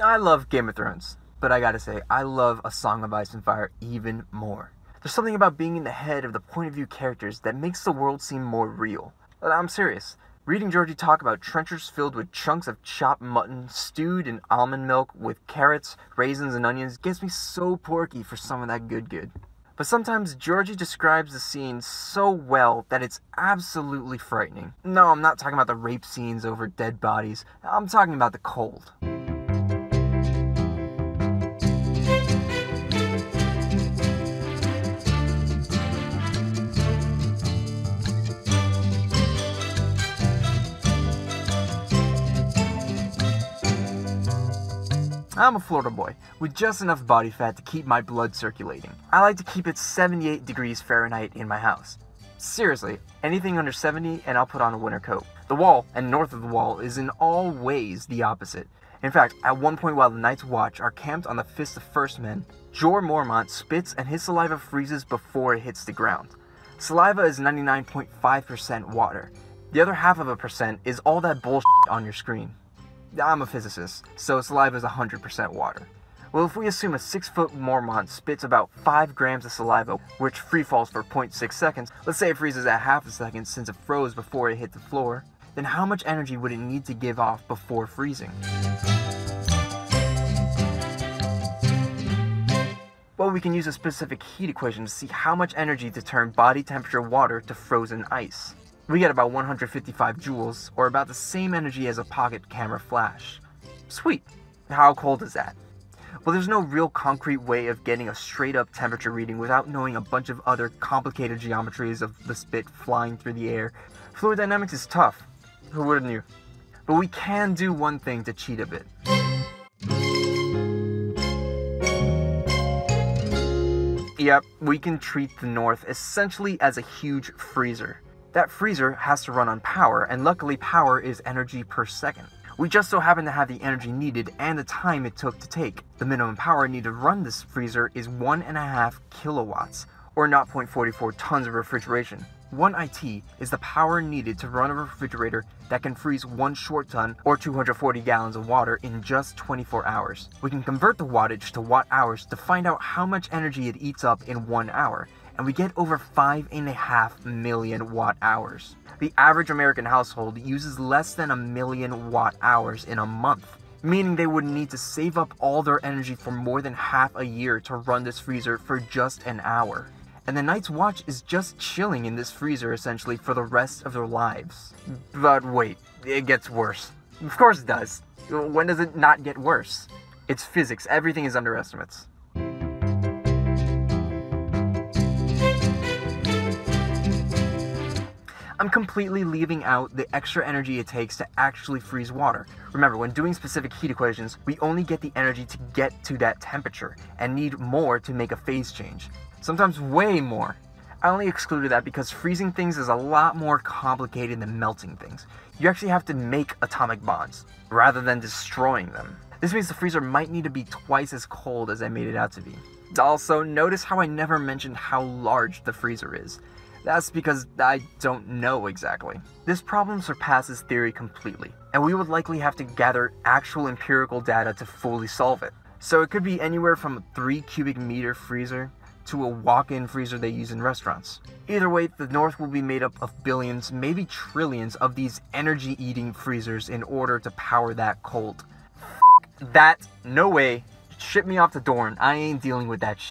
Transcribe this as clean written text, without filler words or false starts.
I love Game of Thrones, but I gotta say, I love A Song of Ice and Fire even more. There's something about being in the head of the point of view characters that makes the world seem more real. But I'm serious. Reading Georgie talk about trenchers filled with chunks of chopped mutton stewed in almond milk with carrots, raisins, and onions gets me so porky for some of that good. But sometimes Georgie describes the scene so well that it's absolutely frightening. No, I'm not talking about the rape scenes over dead bodies. I'm talking about the cold. I'm a Florida boy, with just enough body fat to keep my blood circulating. I like to keep it 78 degrees Fahrenheit in my house. Seriously, anything under 70 and I'll put on a winter coat. The wall, and north of the wall, is in all ways the opposite. In fact, at one point while the Night's Watch are camped on the Fist of First Men, Jorah Mormont spits and his saliva freezes before it hits the ground. Saliva is 99.5% water. The other half of a percent is all that bullshit on your screen. I'm a physicist, so saliva is 100% water. Well, if we assume a 6-foot Mormont spits about 5 grams of saliva, which free falls for 0.6 seconds, let's say it freezes at half a second since it froze before it hit the floor, then how much energy would it need to give off before freezing? Well, we can use a specific heat equation to see how much energy to turn body temperature water to frozen ice. We get about 155 joules, or about the same energy as a pocket camera flash. Sweet. How cold is that? Well, there's no real concrete way of getting a straight-up temperature reading without knowing a bunch of other complicated geometries of the spit flying through the air. Fluid dynamics is tough. Who would've knew? But we can do one thing to cheat a bit. Yep, we can treat the North essentially as a huge freezer. That freezer has to run on power, and luckily power is energy per second. We just so happen to have the energy needed and the time it took to take. The minimum power needed to run this freezer is 1.5 kilowatts, or 0.44 tons of refrigeration. 1 IT is the power needed to run a refrigerator that can freeze 1 short ton, or 240 gallons of water in just 24 hours. We can convert the wattage to watt hours to find out how much energy it eats up in 1 hour. And we get over 5.5 million watt hours. The average American household uses less than 1 million watt hours in a month, meaning they would need to save up all their energy for more than half a year to run this freezer for just an hour. And the Night's Watch is just chilling in this freezer essentially for the rest of their lives. But wait, it gets worse. Of course it does. When does it not get worse? It's physics, everything is underestimates. I'm completely leaving out the extra energy it takes to actually freeze water. Remember, when doing specific heat equations, we only get the energy to get to that temperature, and need more to make a phase change. Sometimes way more. I only excluded that because freezing things is a lot more complicated than melting things. You actually have to make atomic bonds, rather than destroying them. This means the freezer might need to be twice as cold as I made it out to be. Also, notice how I never mentioned how large the freezer is. That's because I don't know exactly. This problem surpasses theory completely, and we would likely have to gather actual empirical data to fully solve it. So it could be anywhere from a 3 cubic meter freezer to a walk-in freezer they use in restaurants. Either way, the North will be made up of billions, maybe trillions of these energy-eating freezers in order to power that cold. That, no way. Ship me off to Dorne. I ain't dealing with that shit.